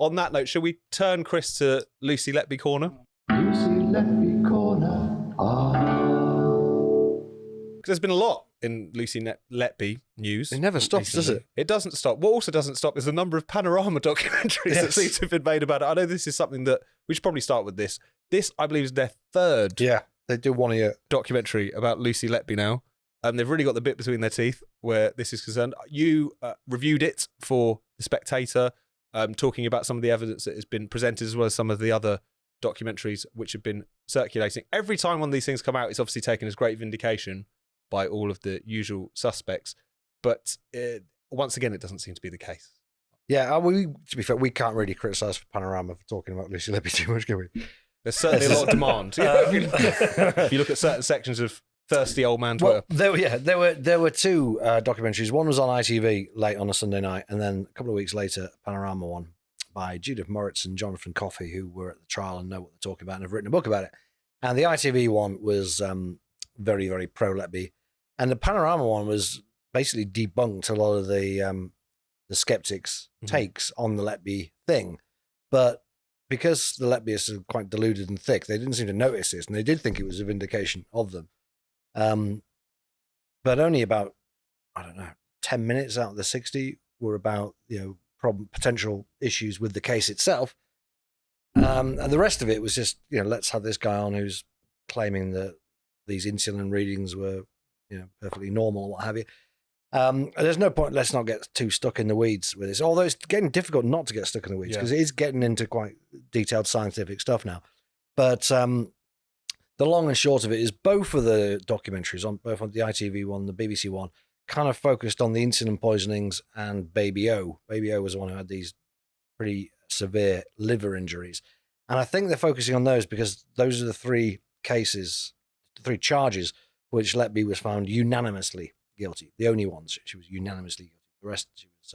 on that note, shall we turn, Chris, to Lucy Letby Corner? Lucy Letby Corner. Because there's been a lot in Lucy Letby news. It never stops, does it? It doesn't stop. What also doesn't stop is the number of Panorama documentaries that seem to have been made about it. I know this is something that we should probably start with this. This, I believe, is their third they do one a year. Documentary about Lucy Letby now. They've really got the bit between their teeth where this is concerned. You reviewed it for The Spectator, talking about some of the evidence that has been presented as well as some of the other documentaries which have been circulating. Every time one of these things come out, it's obviously taken as great vindication by all of the usual suspects. But once again, it doesn't seem to be the case. Yeah, to be fair, we can't really criticise Panorama for talking about Lucy Letby too much, can we? There's certainly a lot of demand. If you look at certain sections of thirsty old man Twitter. There were two documentaries. One was on ITV late on a Sunday night, and then a couple of weeks later, a Panorama one by Judith Moritz and Jonathan Coffey, who were at the trial and know what they're talking about and have written a book about it. And the ITV one was very, very pro-Letby. And the Panorama one was basically debunked a lot of the skeptics' takes on the Letby thing. But because the Letbyists are quite deluded and thick, they didn't seem to notice this, and they did think it was a vindication of them. But only about, 10 minutes out of the 60 were about, potential issues with the case itself. And the rest of it was just, let's have this guy on who's claiming that these insulin readings were, perfectly normal, what have you. There's no point, let's not get too stuck in the weeds with this, although it's getting difficult not to get stuck in the weeds because it is getting into quite detailed scientific stuff now. But the long and short of it is both of the documentaries, both on the ITV one, the BBC one, kind of focused on the insulin poisonings and Baby O. Baby O was the one who had these pretty severe liver injuries. And I think they're focusing on those because those are the three cases, the three charges which Letby was found unanimously guilty. The only ones she was unanimously guilty. The rest she was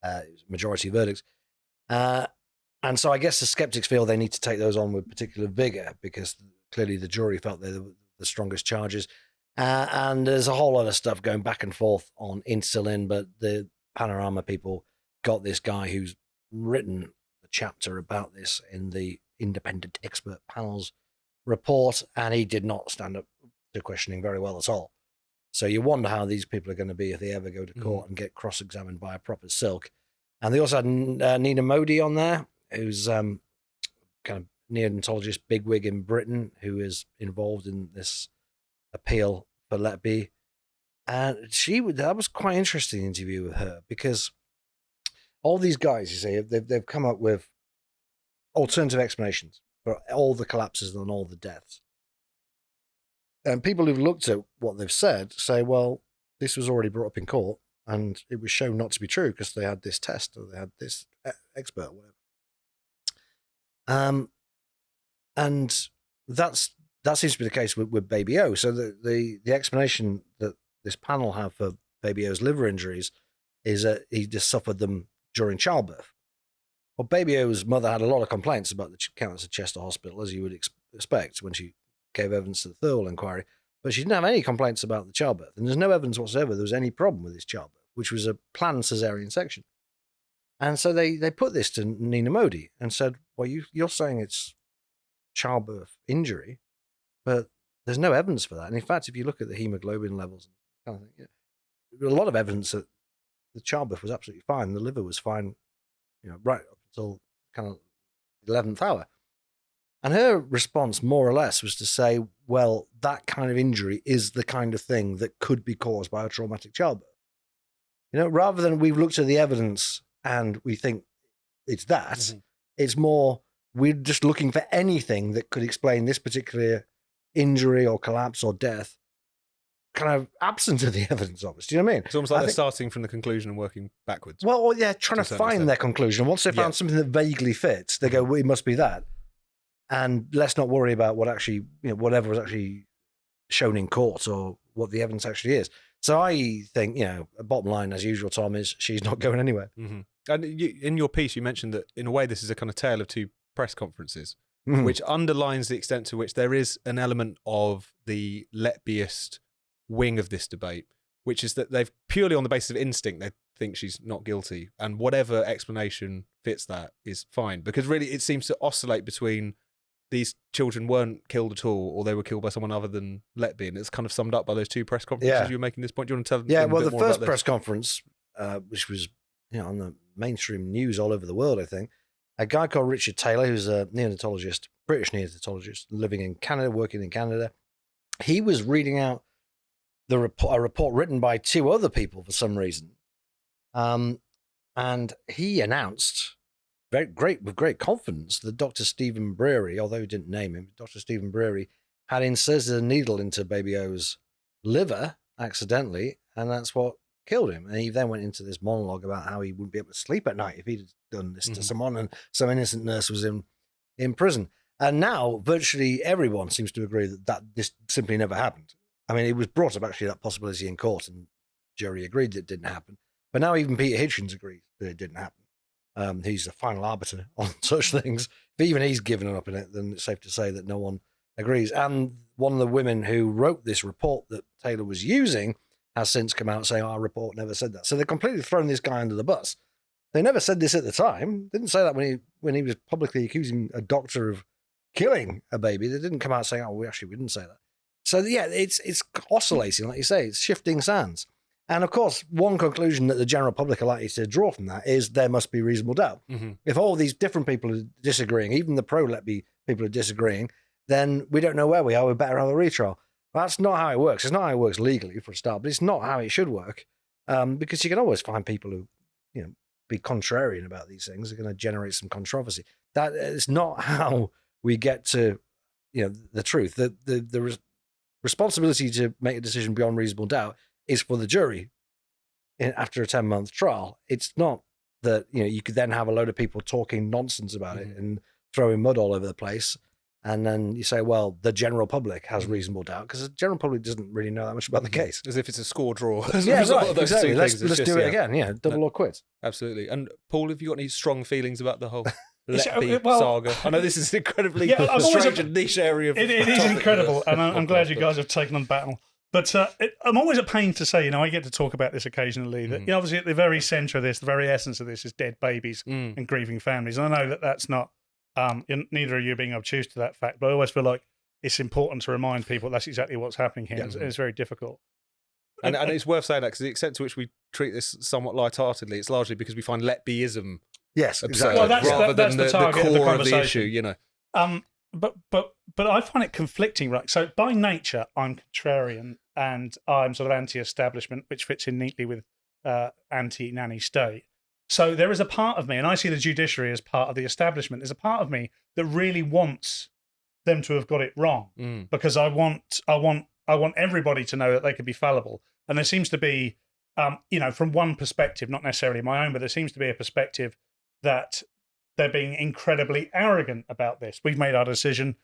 it was majority verdicts. And so I guess the skeptics feel they need to take those on with particular vigor because clearly the jury felt they were the strongest charges. And there's a whole lot of stuff going back and forth on insulin, but the Panorama people got this guy who's written a chapter about this in the independent expert panel's report, and he did not stand up to questioning very well at all. So you wonder how these people are going to be if they ever go to court and get cross-examined by a proper silk. And they also had Nina Modi on there, who's kind of neonatologist bigwig in Britain, who is involved in this appeal for Letby. And that was quite an interesting interview with her because all these guys, you see, they've come up with alternative explanations for all the collapses and all the deaths. And people who've looked at what they've said say, well, this was already brought up in court and it was shown not to be true because they had this test or they had this expert or whatever. And that seems to be the case with Baby O. So the explanation that this panel have for Baby O's liver injuries is that he just suffered them during childbirth. Well, Baby O's mother had a lot of complaints about the Countess of Chester Hospital, as you would expect when she gave evidence to the Thurl inquiry, but she didn't have any complaints about the childbirth. And there's no evidence whatsoever there was any problem with this childbirth, which was a planned cesarean section. And so they put this to Nina Modi and said, well, you're saying it's childbirth injury, but there's no evidence for that. And in fact, if you look at the hemoglobin levels, kind of thing, there's a lot of evidence that the childbirth was absolutely fine. The liver was fine, right up until kind of 11th hour. And her response, more or less, was to say, well, that kind of injury is the kind of thing that could be caused by a traumatic childbirth. Rather than we've looked at the evidence and we think it's that, it's more we're just looking for anything that could explain this particular injury or collapse or death, kind of absent of the evidence of it. Do you know what I mean? It's almost like they're starting from the conclusion and working backwards. Well, yeah, trying to find their conclusion. Once they found something that vaguely fits, they go, well, it must be that. And let's not worry about what actually, whatever was actually shown in court or what the evidence actually is. So I think, bottom line, as usual, Tom, is she's not going anywhere. Mm-hmm. And in your piece, you mentioned that in a way, this is a kind of tale of two press conferences, which underlines the extent to which there is an element of the Letbyist wing of this debate, which is that they've purely on the basis of instinct, they think she's not guilty, and whatever explanation fits that is fine. Because really, it seems to oscillate between these children weren't killed at all, or they were killed by someone other than Letby, and it's kind of summed up by those 2 press conferences you were making this point. Do you want to tell them? Yeah, a well, bit the more first about press conference, which was on the mainstream news all over the world, I think, a guy called Richard Taylor, who's a neonatologist, British neonatologist, living in Canada, working in Canada, he was reading out a report written by 2 other people for some reason, and he announced with great confidence that Dr. Stephen Breary, although he didn't name him, Dr. Stephen Breary had inserted a needle into Baby O's liver accidentally, and that's what killed him. And he then went into this monologue about how he wouldn't be able to sleep at night if he'd done this to someone, and some innocent nurse was in prison. And now virtually everyone seems to agree that this simply never happened. I mean, it was brought up actually, that possibility, in court, and jury agreed that it didn't happen. But now even Peter Hitchens agrees that it didn't happen. He's the final arbiter on such things. If even he's given up in it, then it's safe to say that no one agrees. And one of the women who wrote this report that Taylor was using has since come out saying, our report never said that. So they've completely thrown this guy under the bus. They never said this at the time. They didn't say that when he was publicly accusing a doctor of killing a baby. They didn't come out saying, we didn't say that. So yeah, it's oscillating, like you say, it's shifting sands. And of course, one conclusion that the general public are likely to draw from that is there must be reasonable doubt. Mm-hmm. If all these different people are disagreeing, even the pro-Letby people are disagreeing, then we don't know where we are. We better have a retrial. That's not how it works. It's not how it works legally, for a start, but it's not how it should work, because you can always find people who, be contrarian about these things. Are going to generate some controversy. That is not how we get to, the truth. The responsibility to make a decision beyond reasonable doubt is for the jury after a 10-month trial. It's not that, you could then have a load of people talking nonsense about it and throwing mud all over the place. And then you say, well, the general public has reasonable doubt, because the general public doesn't really know that much about the case. As if it's a score draw. Yeah, right, exactly. Let's do it again. Double or quits. Absolutely. And Paul, have you got any strong feelings about the whole Letby saga? I know this is an incredibly strange and niche area of It is incredible, and I'm glad you guys have taken on battle. But I'm always at pain to say, I get to talk about this occasionally, that obviously at the very centre of this, the very essence of this is dead babies and grieving families. And I know that that's not, neither of you being obtuse to that fact, but I always feel like it's important to remind people that's exactly what's happening here. Yeah. It's very difficult. And it's worth saying that, because the extent to which we treat this somewhat lightheartedly, it's largely because we find Letbyism absurd, well, rather than the core of the issue, But I find it conflicting, right? So by nature, I'm contrarian and I'm sort of anti-establishment, which fits in neatly with anti-nanny state. So there is a part of me, and I see the judiciary as part of the establishment. There's a part of me that really wants them to have got it wrong, because I want everybody to know that they can be fallible. And there seems to be, from one perspective, not necessarily my own, but there seems to be a perspective that they're being incredibly arrogant about this. We've made our decision.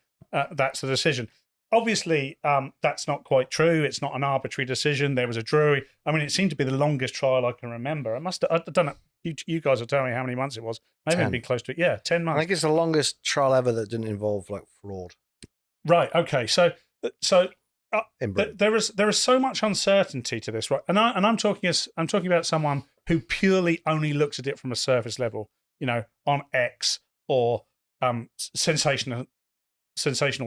That's the decision. Obviously, that's not quite true. It's not an arbitrary decision. There was a jury. I mean, it seemed to be the longest trial I can remember. I don't know. You guys will tell me how many months it was. Maybe it'd be close to it. Yeah, 10 months. I think it's the longest trial ever that didn't involve fraud. Right. Okay. So there is so much uncertainty to this, right? And I'm talking about someone who purely only looks at it from a surface level, on X or sensational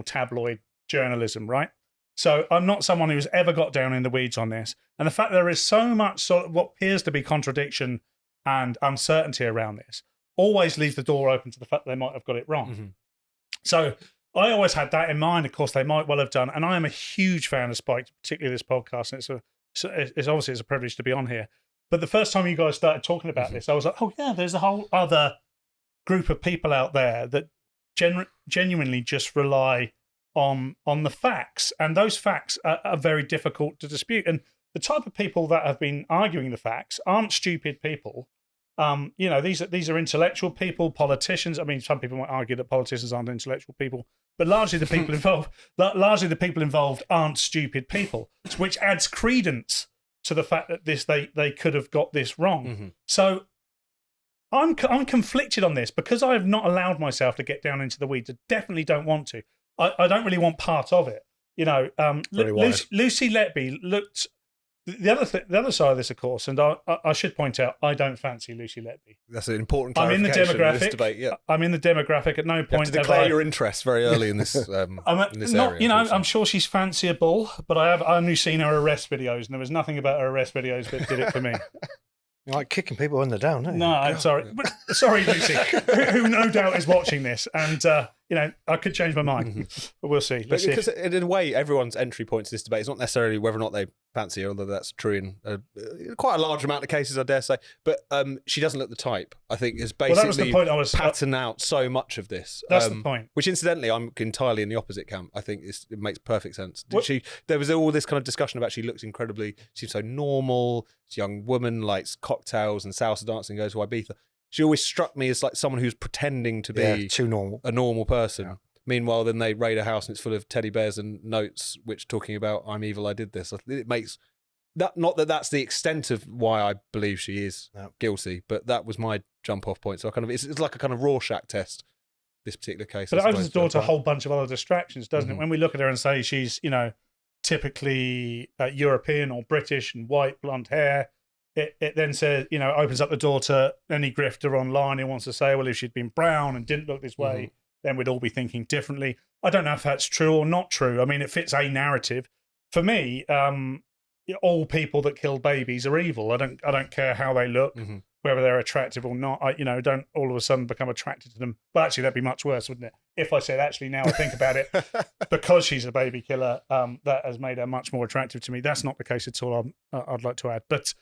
tabloid journalism, right? So I'm not someone who's ever got down in the weeds on this. And the fact there is so much sort of what appears to be contradiction and uncertainty around this always leaves the door open to the fact that they might have got it wrong. Mm-hmm. So I always had that in mind. Of course, they might well have done. And I am a huge fan of Spike, particularly this podcast. And it's obviously a privilege to be on here. But the first time you guys started talking about this, I was like, oh yeah, there's a whole other group of people out there that genuinely just rely on the facts, and those facts are very difficult to dispute. And the type of people that have been arguing the facts aren't stupid people. These are intellectual people, politicians. I mean, some people might argue that politicians aren't intellectual people, but largely the people involved aren't stupid people, which adds credence to the fact that they could have got this wrong. Mm-hmm. So I'm conflicted on this because I have not allowed myself to get down into the weeds. I definitely don't want to. I don't really want part of it. Lucy Letby looked the other side of this, of course, and I should point out, I don't fancy Lucy Letby. That's an important I'm in the clarification in this demographic. debate. Yeah. I'm in the demographic. At no You have point to declare your interest very early in this. In this area, you know, I'm sure she's fanciable, but I've only seen her arrest videos, and there was nothing about her arrest videos that did it for me. You like kicking people when they're down, don't you? No, I'm sorry. But, sorry, Lucy, who no doubt is watching this. And, you know, I could change my mind. But we'll see. Let's see. Because in a way, everyone's entry point to this debate is not necessarily whether or not they fancy her, although that's true in quite a large amount of cases, I dare say. But she doesn't look the type, I think, is basically that was the point I was pattern out so much of this. That's the point. Which, incidentally, I'm entirely in the opposite camp. I think it makes perfect sense. There was all this kind of discussion about she looks incredibly, she's so normal, this young woman likes cocktails and salsa dancing, goes to Ibiza. She always struck me as like someone who's pretending to be too normal. a normal person. Yeah. Meanwhile, then they raid a house and it's full of teddy bears and notes which talking about "I'm evil, I did this." It makes that, not that that's the extent of why I believe she is guilty, but that was my jump off point. So I kind of it's like a kind of Rorschach test. This particular case, but it opens the door to a whole bunch of other distractions, doesn't it? When we look at her and say she's, you know, typically European or British and white, blonde hair. It then says, you know, opens up the door to any grifter online who wants to say, well, if she'd been brown and didn't look this way, then we'd all be thinking differently. I don't know if that's true or not true. I mean, it fits a narrative. For me, all people that kill babies are evil. I don't care how they look, whether they're attractive or not. I don't all of a sudden become attracted to them. But actually, that'd be much worse, wouldn't it? If I said, actually, now I think about it, because she's a baby killer, that has made her much more attractive to me. That's not the case at all. I'd like to add, but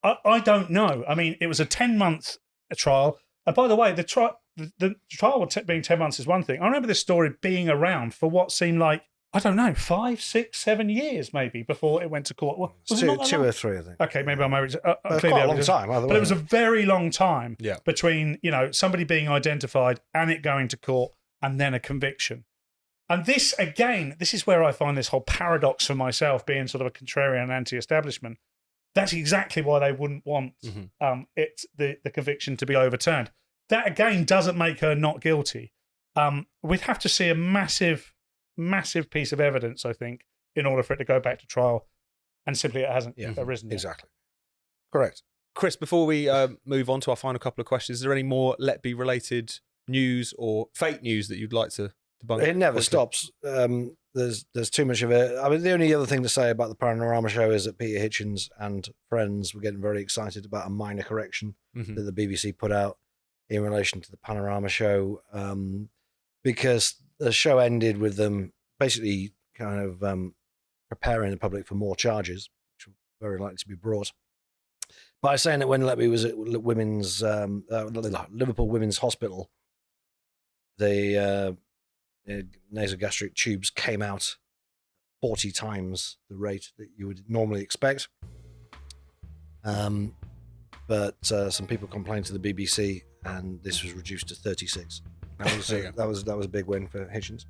I don't know. I mean, it was a 10-month trial. And by the way, the trial being 10 months is one thing. I remember this story being around for what seemed like, I don't know, 5, 6, 7 years maybe before it went to court. Was it two or three, I think. Okay, maybe I'm over. Quite a long time, but it was a very long time between, you know, somebody being identified and it going to court and then a conviction. And this, again, this is where I find this whole paradox for myself, being sort of a contrarian anti-establishment. That's exactly why they wouldn't want the conviction to be overturned. That, again, doesn't make her not guilty. We'd have to see a massive piece of evidence, I think, in order for it to go back to trial. And simply it hasn't arisen yet. Exactly. Correct. Chris, before we move on to our final couple of questions, is there any more Letby-related news or fake news that you'd like to debunk? It never stops. There's too much of it. I mean, the only other thing to say about the Panorama show is that Peter Hitchens and friends were getting very excited about a minor correction that the BBC put out in relation to the Panorama show, because the show ended with them basically kind of preparing the public for more charges, which were very likely to be brought, by saying that when Letby was at women's Liverpool Women's Hospital, the nasogastric tubes came out 40 times the rate that you would normally expect. But some people complained to the BBC, and this was reduced to 36. That was a big win for Hitchens.